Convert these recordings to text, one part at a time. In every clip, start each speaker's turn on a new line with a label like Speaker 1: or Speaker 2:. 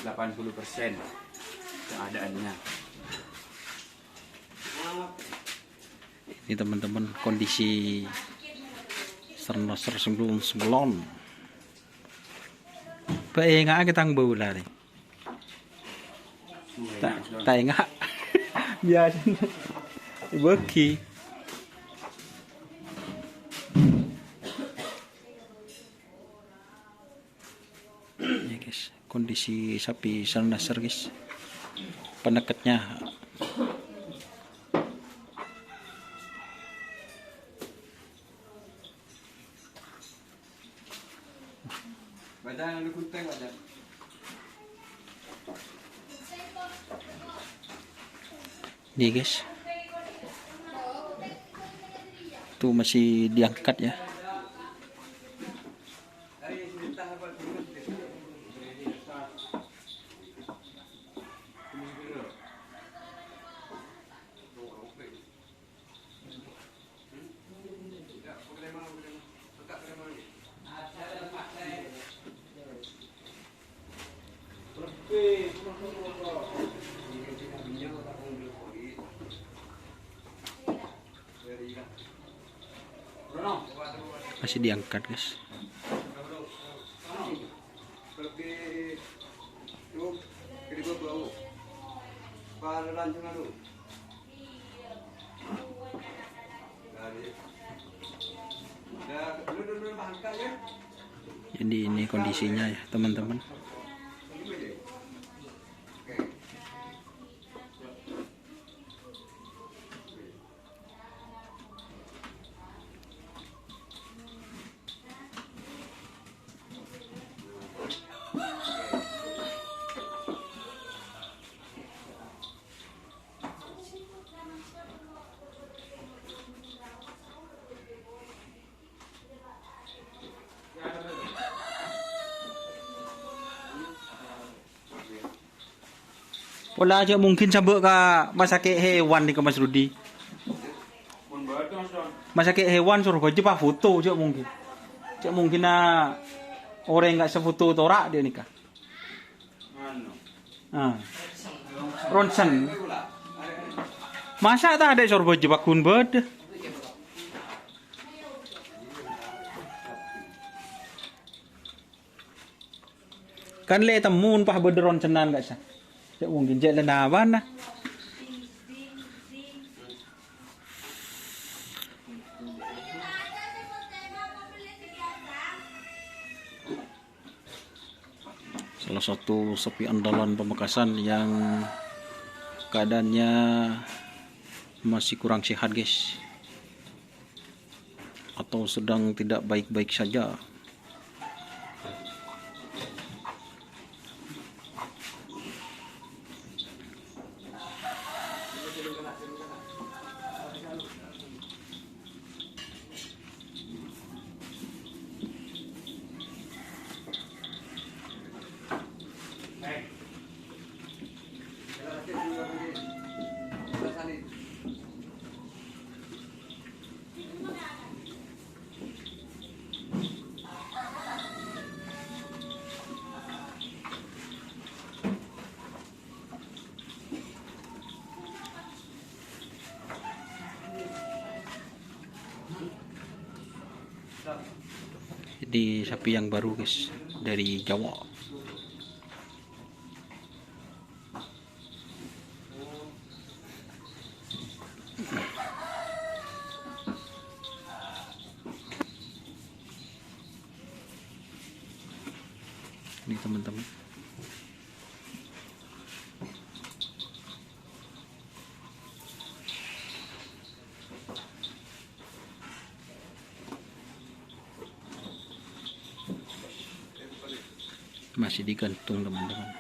Speaker 1: 80% keadaannya.
Speaker 2: Ini teman-teman kondisi sernoser sebelum bae nga kita ngbaula nih. Tak ingat biasa bagi ya guys, kondisi sapi sernoser guys, peneketnya
Speaker 1: Badan lu kunteng badan.
Speaker 2: nih guys, tuh masih diangkat ya. Masih diangkat guys. Jadi ini kondisinya ya teman-teman. Pola aja mungkin sampai ke masakit hewan nih ke Mas Rudi. Masakit hewan suruh aja pak foto aja mungkin. Cak mungkin orang nggak sefoto torak dia nikah. Ronsen. Masa tak ada suruh aja pak kun bed. Kan le temun pak bed ronsenan nggak sah. Mungkin jalan apa nah? Salah satu sapi andalan Pamekasan yang keadaannya masih kurang sehat guys, atau sedang tidak baik-baik saja. Jadi sapi yang baru guys dari Jawa. Ini teman-teman. Masih digantung teman-teman.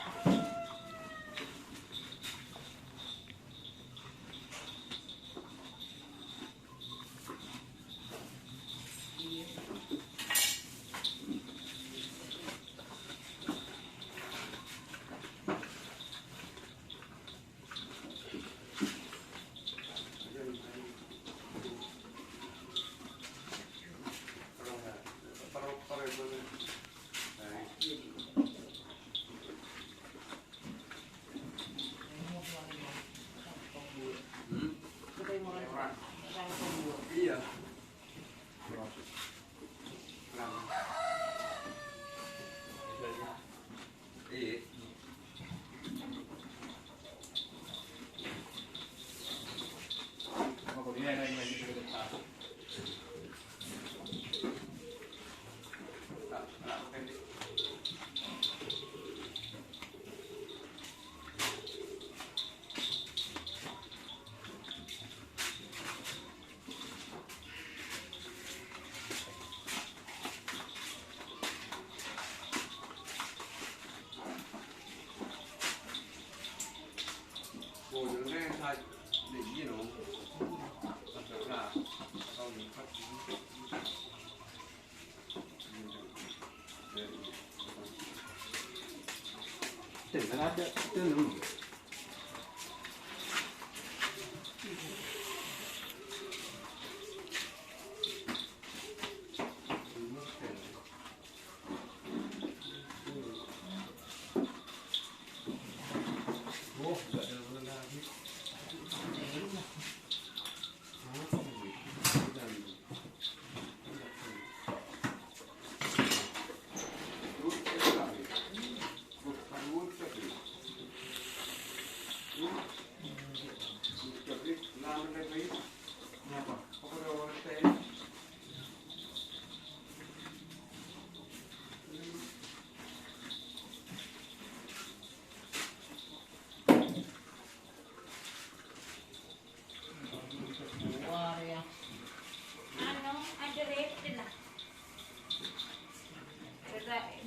Speaker 1: Ada itu.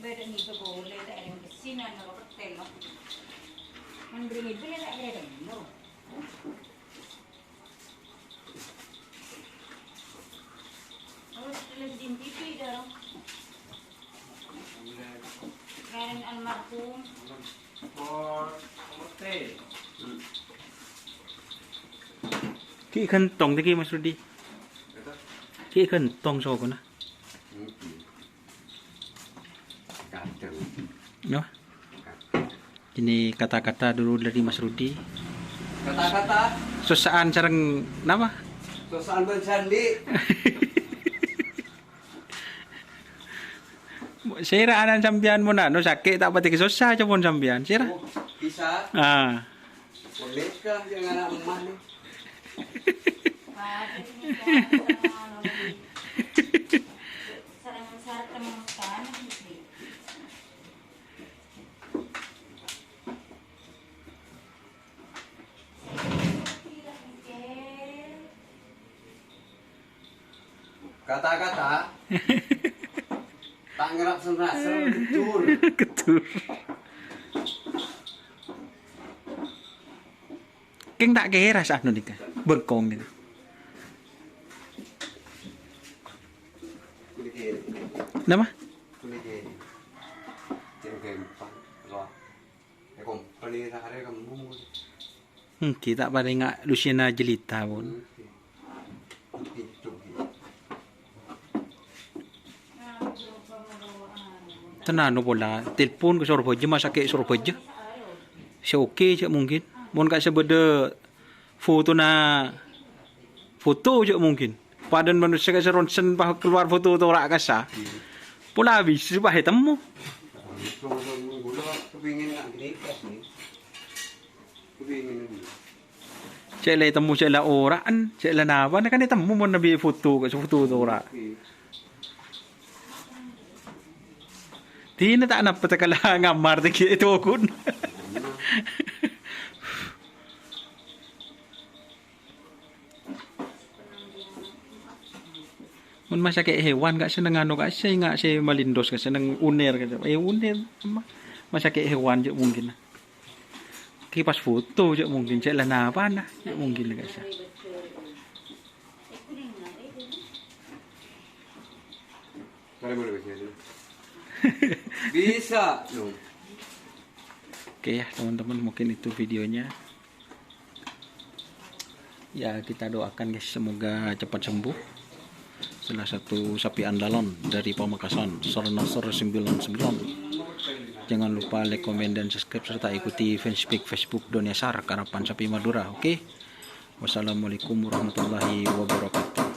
Speaker 3: Beda nih tuh boleh ada yang kesini ada hotel loh. Mending itu ya tak beda no. Oh, television TV dong. Karen almarhum.
Speaker 1: Hotel.
Speaker 2: Ki kentong tadi Mas Rudi. Ki kentong so ko na. No? Ini kata-kata dulu dari Mas Rudi.
Speaker 1: Kata-kata.
Speaker 2: Susaan sareng nama?
Speaker 1: Susaan bersandi.
Speaker 2: Sira anan sambian mo na no sakit tak pati susah aja pun sambian. Sira.
Speaker 1: Bisa.
Speaker 2: Ah.
Speaker 1: Boleh kah yang anak emak nih?
Speaker 3: Sarang-sarang temukan.
Speaker 1: Kata-kata. Tak ngerap senrasel betul.
Speaker 2: Ketur. Keng tak kira sah nu nika. Bengkong gitu. Nama?
Speaker 1: Kulit Jangan gampang. Loh. Ya kompeni sehari kamu.
Speaker 2: Tidak pada ngak Luciana Jelita pun. Tenan no bola. Telepon ke Surabaya masake Surabaya. Si okey je mungkin. Mun kat sebeda foto je mungkin. Padan manusia kat ronsen bah keluar foto tu rak kasa. Pula habis bah temu.
Speaker 1: Kepingin nak nikah ni. Kepingin ni.
Speaker 2: Cek le temu cek la orang, cek la napa kan dia temu mun nabi foto kat foto tu rak. Tina tak napa tak kala ngamar teki itu kun. Mun masa kayak hewan gak seneng anu gak saya ngak saya malindos gak seneng uner gitu. Uner masa kayak hewan je mungkin. Kipas foto je mungkin cek lah napa nah je mungkin gak sah.
Speaker 1: Bisa.
Speaker 2: Oke ya teman-teman, mungkin itu videonya. Ya kita doakan guys semoga cepat sembuh. Salah satu sapi andalon dari Pamekasan, Sornosor 99. Jangan lupa like, komen, dan subscribe serta ikuti fanspage Facebook Doniasar Karapan Sapi Madura. Oke. Wassalamualaikum warahmatullahi wabarakatuh.